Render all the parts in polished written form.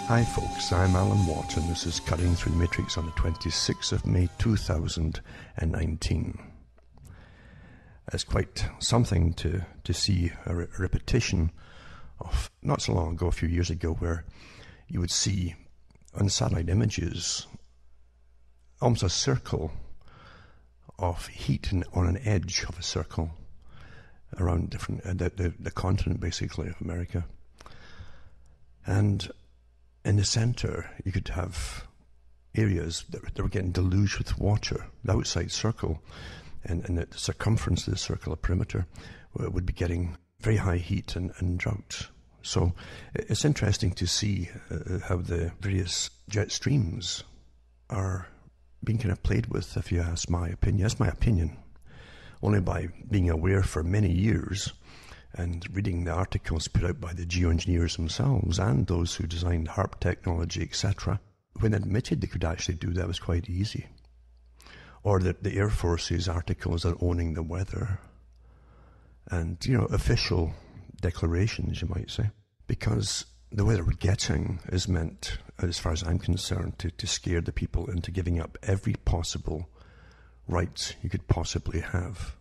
Hi folks, I'm Alan Watt and this is Cutting Through the Matrix on the 26th of May 2019. It's quite something to see a repetition of not so long ago, a few years ago, where you would see on satellite images almost a circle of heat on an edge of a circle around different the continent basically of America. And in the center, you could have areas that were getting deluged with water. The outside circle and the circumference of the circle, a perimeter, would be getting very high heat and drought. So it's interesting to see how the various jet streams are being kind of played with, if you ask my opinion. That's my opinion. Only by being aware for many years and reading the articles put out by the geoengineers themselves and those who designed HARP technology, etc., when admitted they could actually do that, was quite easy. Or the Air Force's articles on owning the weather and, official declarations, you might say. Because the weather we're getting is meant, as far as I'm concerned, to scare the people into giving up every possible right you could possibly have.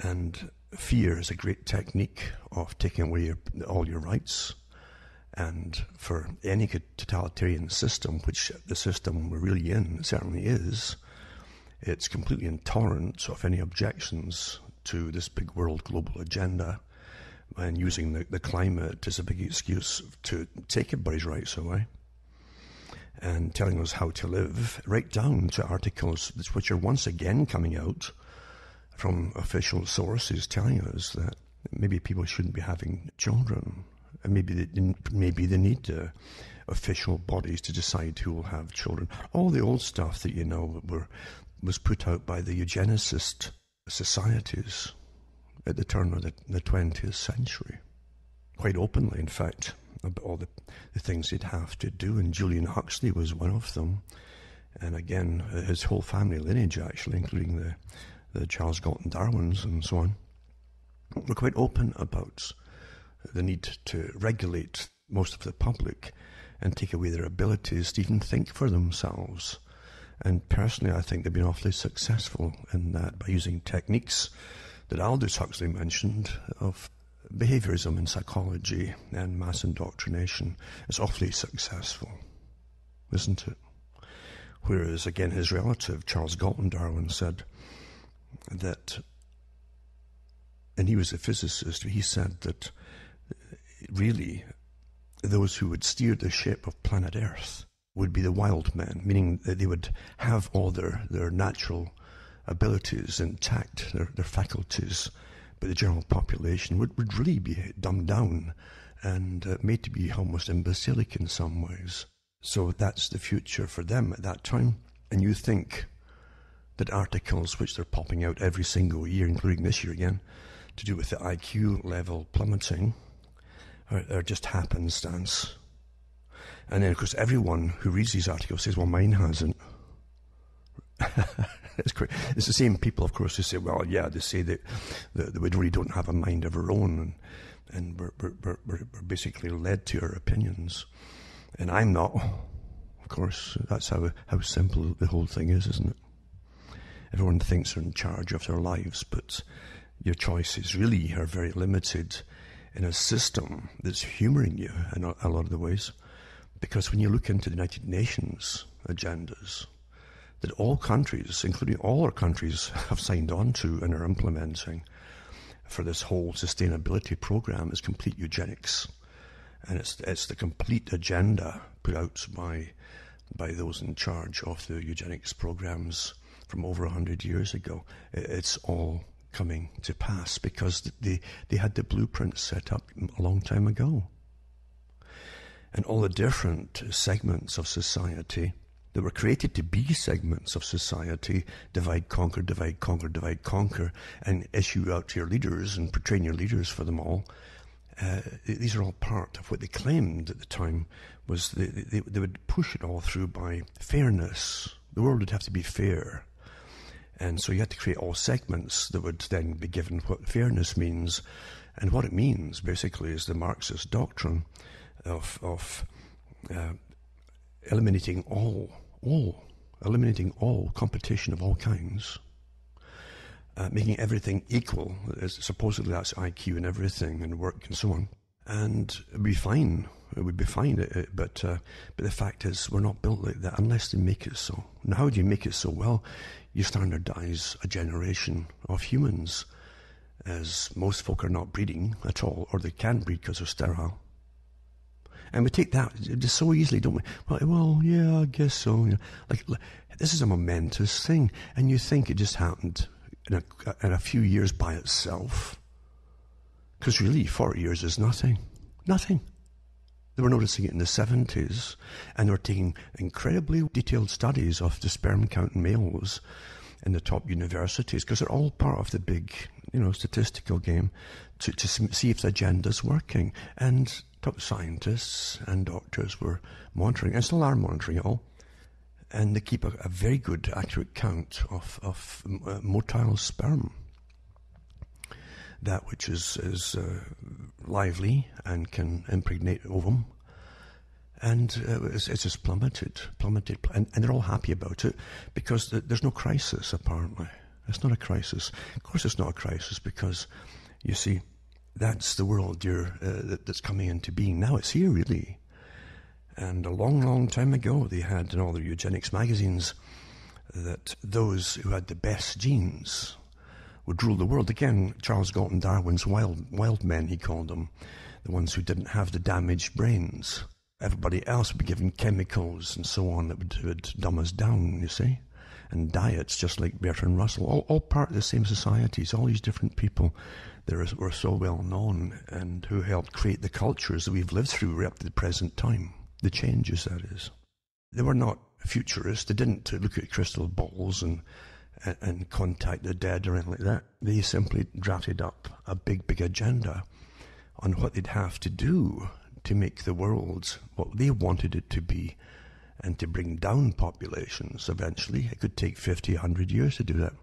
And fear is a great technique of taking away all your rights. And for any totalitarian system, which the system we're really in certainly is, it's completely intolerant of any objections to this big world global agenda, and using the climate as a big excuse to take everybody's rights away and telling us how to live, right down to articles which are once again coming out from official sources telling us that maybe people shouldn't be having children, and maybe they need official bodies to decide who will have children. All the old stuff that was put out by the eugenicist societies at the turn of the 20th century, quite openly, in fact, about all the things they'd have to do, and Julian Huxley was one of them, and again his whole family lineage, actually, including the Charles Galton Darwins and so on, were quite open about the need to regulate most of the public and take away their abilities to even think for themselves. And personally, I think they've been awfully successful in that by using techniques that Aldous Huxley mentioned of behaviorism in psychology and mass indoctrination. It's awfully successful, isn't it? Whereas, again, his relative, Charles Galton Darwin, said that, and he was a physicist, he said that really those who would steer the ship of planet Earth would be the wild men, meaning that they would have all their natural abilities intact, their faculties, but the general population would really be dumbed down and made to be almost imbecilic in some ways. So that's the future for them at that time. And you think that articles which they're popping out every single year, including this year again, to do with the IQ level plummeting, are just happenstance. And then, of course, everyone who reads these articles says, well, mine hasn't. It's great. It's the same people, of course, who say, well, yeah, they say that we really don't have a mind of our own, and we're basically led to our opinions. And I'm not. Of course, that's how simple the whole thing is, isn't it? Everyone thinks they're in charge of their lives, but your choices really are very limited in a system that's humoring you in a lot of the ways. Because when you look into the United Nations agendas that all countries, including all our countries, have signed on to and are implementing for this whole sustainability program, is complete eugenics. And it's the complete agenda put out by those in charge of the eugenics programs from over 100 years ago. It's all coming to pass because they had the blueprint set up a long time ago. And all the different segments of society that were created to be segments of society, divide, conquer, divide, conquer, divide, conquer, and issue out to your leaders and train your leaders for them all. These are all part of what they claimed at the time was they would push it all through by fairness. The world would have to be fair. And so you had to create all segments that would then be given what fairness means. And what it means, basically, is the Marxist doctrine of uh, eliminating eliminating all competition of all kinds, making everything equal. Supposedly that's IQ and everything, and work and so on, and it'd be fine. It would be fine, but the fact is, we're not built like that unless they make it so. And how do you make it so? Well, you standardize a generation of humans, as most folk are not breeding at all, or they can't breed because they're sterile. And we take that just so easily, don't we? Well, yeah, I guess so. You know, like, this is a momentous thing, and you think it just happened in a few years by itself. Because really, 40 years is nothing. Nothing. They were noticing it in the 70s, and they were taking incredibly detailed studies of the sperm count in males in the top universities, because they're all part of the big, statistical game to see if the agenda's working. And top scientists and doctors were monitoring, and still are monitoring it all. And they keep a very good, accurate count of motile sperm. That which is lively and can impregnate ovum. And it's just plummeted. And they're all happy about it because there's no crisis, apparently. It's not a crisis. Of course it's not a crisis because, you see, that's the world that's coming into being. Now it's here, really. And a long, long time ago, they had in all their eugenics magazines that those who had the best genes would rule the world. Again, Charles Galton Darwin's wild men, he called them, the ones who didn't have the damaged brains. Everybody else would be given chemicals and so on that would dumb us down, you see. And diets, just like Bertrand Russell, all part of the same societies, all these different people that were so well known and who helped create the cultures that we've lived through right up to the present time. The changes, that is. They were not futurists. They didn't look at crystal balls and contact the dead or anything like that. They simply drafted up a big agenda on what they'd have to do to make the world what they wanted it to be and to bring down populations eventually. It could take 50, 100 years to do that.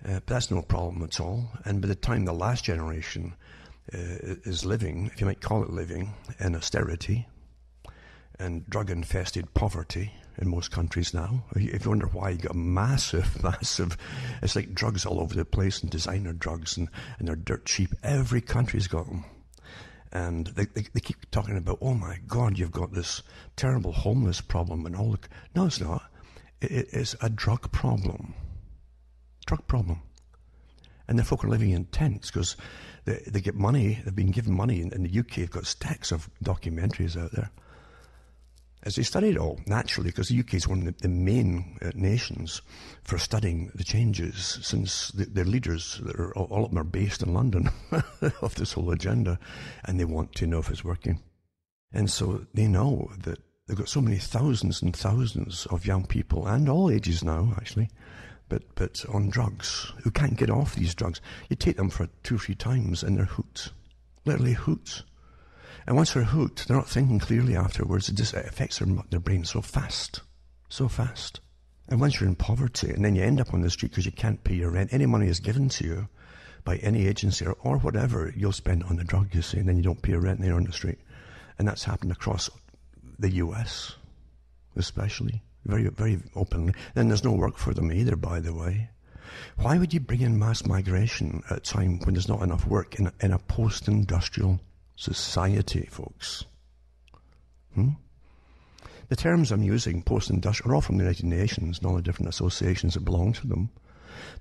But that's no problem at all. And by the time the last generation is living, if you might call it living, in austerity and drug-infested poverty in most countries now, if you wonder why you got massive, it's like drugs all over the place, and designer drugs, and they're dirt cheap. Every country's got them. And they keep talking about, oh my God, you've got this terrible homeless problem and all. No, it's not. It's a drug problem. Drug problem. And the folk are living in tents because they get money. They've been given money. In the UK, they've got stacks of documentaries out there. As they study it all, naturally, because the UK is one of the main nations for studying the changes, since their leaders, all of them are based in London, of this whole agenda, and they want to know if it's working. And so they know that they've got so many thousands and thousands of young people, and all ages now, actually, but on drugs, who can't get off these drugs. You take them for 2 or 3 times, and they're hooked. Literally hooked. And once they're hooked, they're not thinking clearly afterwards. It affects their brain so fast. And once you're in poverty, and then you end up on the street because you can't pay your rent, any money is given to you by any agency or whatever, you'll spend it on the drug, you see, and then you don't pay your rent and you're on the street. And that's happened across the US, especially, very, very openly. Then there's no work for them either, by the way. Why would you bring in mass migration at a time when there's not enough work in a post-industrial society, folks? The terms I'm using, post-industrial, are all from the United Nations and all the different associations that belong to them.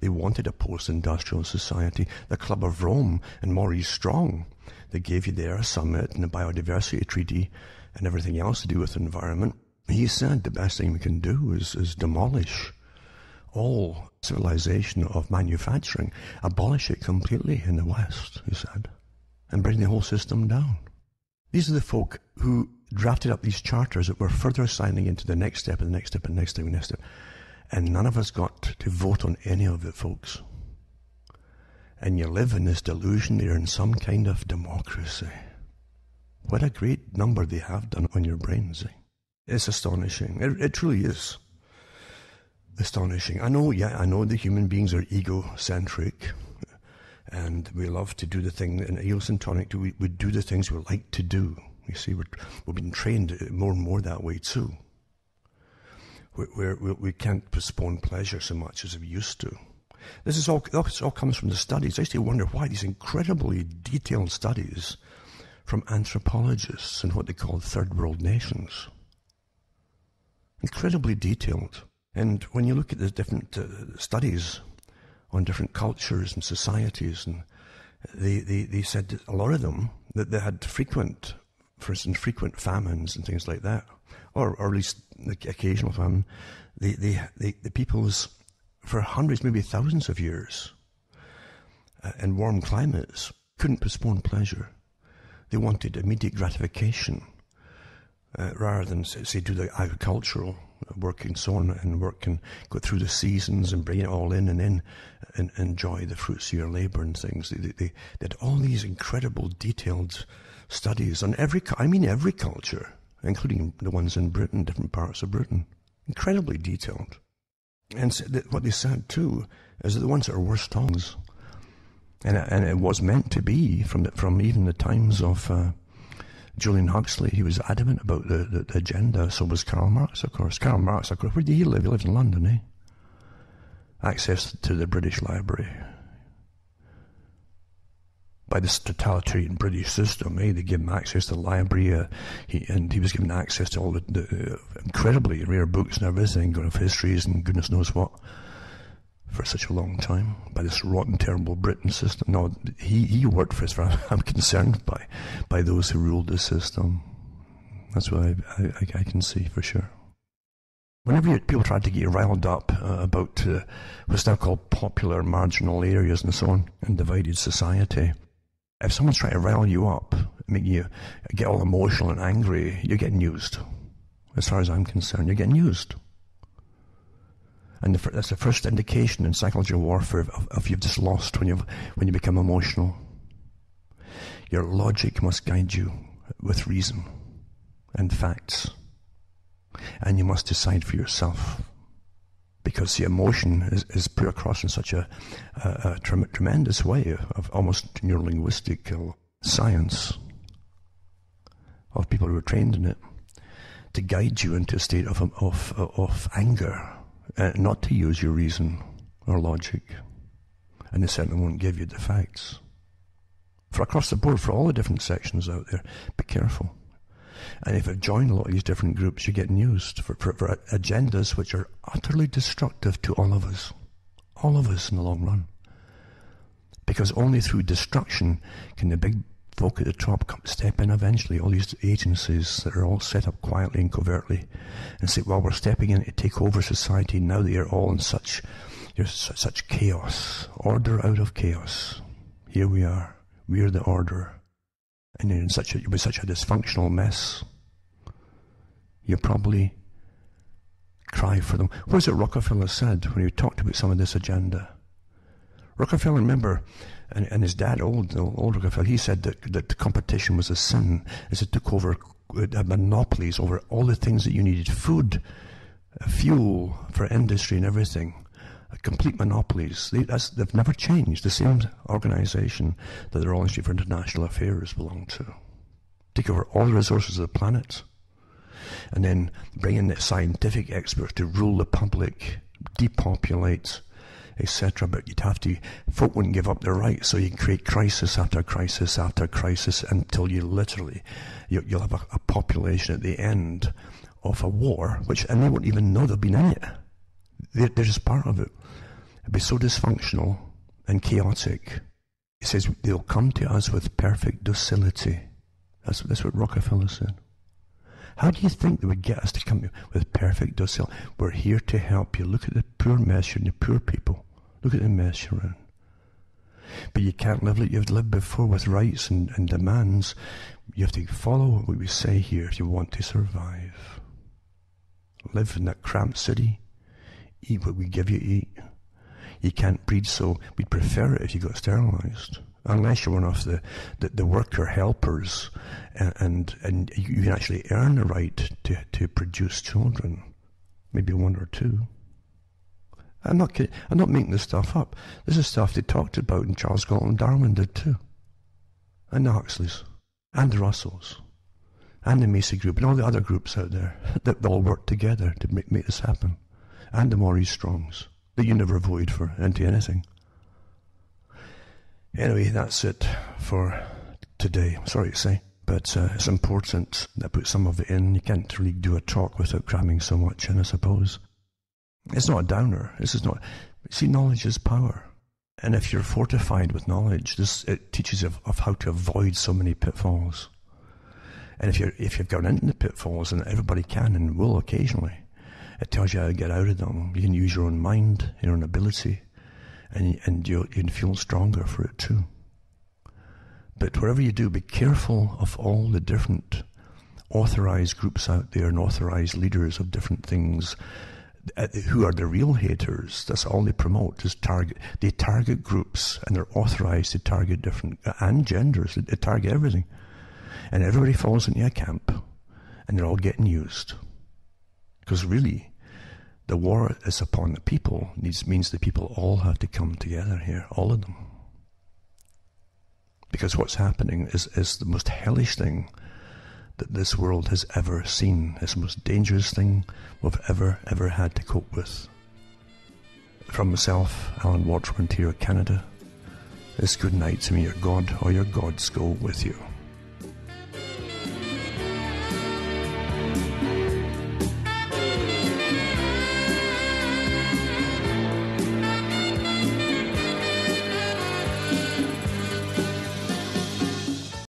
They wanted a post-industrial society. The Club of Rome and Maurice Strong, they gave you there a summit and a biodiversity treaty and everything else to do with the environment. He said the best thing we can do is demolish all civilization of manufacturing, abolish it completely in the West, he said, and bring the whole system down. These are the folk who drafted up these charters that were further signing into the next step and the next step and the next step and the next step. And none of us got to vote on any of it, folks. And you live in this delusion that you're in some kind of democracy. What a great number they have done on your brains. It's astonishing. It truly is astonishing. I know the human beings are egocentric. And we love to do the thing, and egocentric, we do the things we like to do. You see, we've been trained more and more that way too. We can't postpone pleasure so much as we used to. This all comes from the studies. I used to wonder why these incredibly detailed studies from anthropologists in what they call third world nations. Incredibly detailed. And when you look at the different studies on different cultures and societies, and they said that a lot of them, that they had frequent famines and things like that, or at least the occasional famine. The peoples, for hundreds, maybe thousands of years, in warm climates, couldn't postpone pleasure. They wanted immediate gratification, rather than, say, do the agricultural work and so on, and work and go through the seasons and bring it all in and then and enjoy the fruits of your labor and things. They had all these incredible detailed studies on every culture, including the ones in Britain, different parts of Britain. Incredibly detailed. And what they said too is that the ones that are worst tongues, and it was meant to be from even the times of Julian Huxley. He was adamant about the agenda. So was Karl Marx, of course. Karl Marx, of course, where did he live? He lived in London, eh? Access to the British Library. By this totalitarian British system, they give him access to the library, he was given access to all the incredibly rare books and everything, of histories and goodness knows what, for such a long time, by this rotten, terrible Britain system. No, he worked for us, for I'm concerned by those who ruled the system. That's what I can see for sure. Whenever people try to get you riled up about what's now called popular marginal areas and so on, in divided society, if someone's trying to rile you up, make you get all emotional and angry, you're getting used. As far as I'm concerned, you're getting used. And that's the first indication in psychological warfare of you've just lost when you become emotional. Your logic must guide you with reason and facts. And you must decide for yourself. Because the emotion is put across in such a tremendous way of almost neurolinguistic science of people who are trained in it, to guide you into a state of anger, not to use your reason or logic. And they certainly won't give you the facts. For across the board, for all the different sections out there, be careful. And if you join a lot of these different groups, you're getting used for agendas which are utterly destructive to all of us in the long run. Because only through destruction can the big folk at the top step in eventually, all these agencies that are all set up quietly and covertly, and say, well, we're stepping in to take over society now that you're all in such chaos, order out of chaos. Here we are, we're the order. And you're with such a dysfunctional mess, you probably cry for them. What was it Rockefeller said when he talked about some of this agenda? Rockefeller, remember, and his dad, old Rockefeller, he said that competition was a sin, as it took over monopolies over all the things that you needed: food, fuel for industry and everything. Complete monopolies. They've never changed. The same organization that the Royal Institute for International Affairs belong to. Take over all the resources of the planet, and then bring in the scientific experts to rule the public, depopulate, etc. But folk wouldn't give up their rights, so you can create crisis after crisis after crisis until you'll have a population at the end of a war, and they won't even know they've been in it. They're just part of it. It'll be so dysfunctional and chaotic. He says they'll come to us with perfect docility. That's what Rockefeller said. How do you think they would get us to come with perfect docility? We're here to help you. Look at the poor mess you're in, the poor people. Look at the mess you're in. But you can't live like you've lived before with rights and demands. You have to follow what we say here if you want to survive. Live in that cramped city. Eat what we give you to eat. You can't breed, so we'd prefer it if you got sterilized. Unless you're one of the worker helpers, and you can actually earn the right to produce children, maybe one or two. I'm not kidding. I'm not making this stuff up. This is stuff they talked about, and Charles Galton Darwin did too, and the Huxleys, and the Russells. and the Macy Group, and all the other groups out there that all work together to make this happen, and the Maurice Strongs that you never voted for into anything. Anyway, that's it for today. I'm sorry to say, but it's important that I put some of it in. You can't really do a talk without cramming so much in, I suppose. It's not a downer. This is not. See, knowledge is power. And if you're fortified with knowledge, it teaches you of how to avoid so many pitfalls. And if you've gone into the pitfalls, and everybody can and will occasionally, it tells you how to get out of them. You can use your own mind, your own ability, and you can feel stronger for it too. But whatever you do, be careful of all the different authorized groups out there and authorized leaders of different things who are the real haters. That's all they promote, is target. They target groups, and they're authorized to target different, and genders. They target everything. And everybody falls into a camp, and they're all getting used. Because really, the war is upon the people. Means the people all have to come together here, all of them. Because what's happening is the most hellish thing that this world has ever seen. It's the most dangerous thing we've ever had to cope with. From myself, Alan Watchman, here, Canada, it's good night to me. Your God or your gods go with you.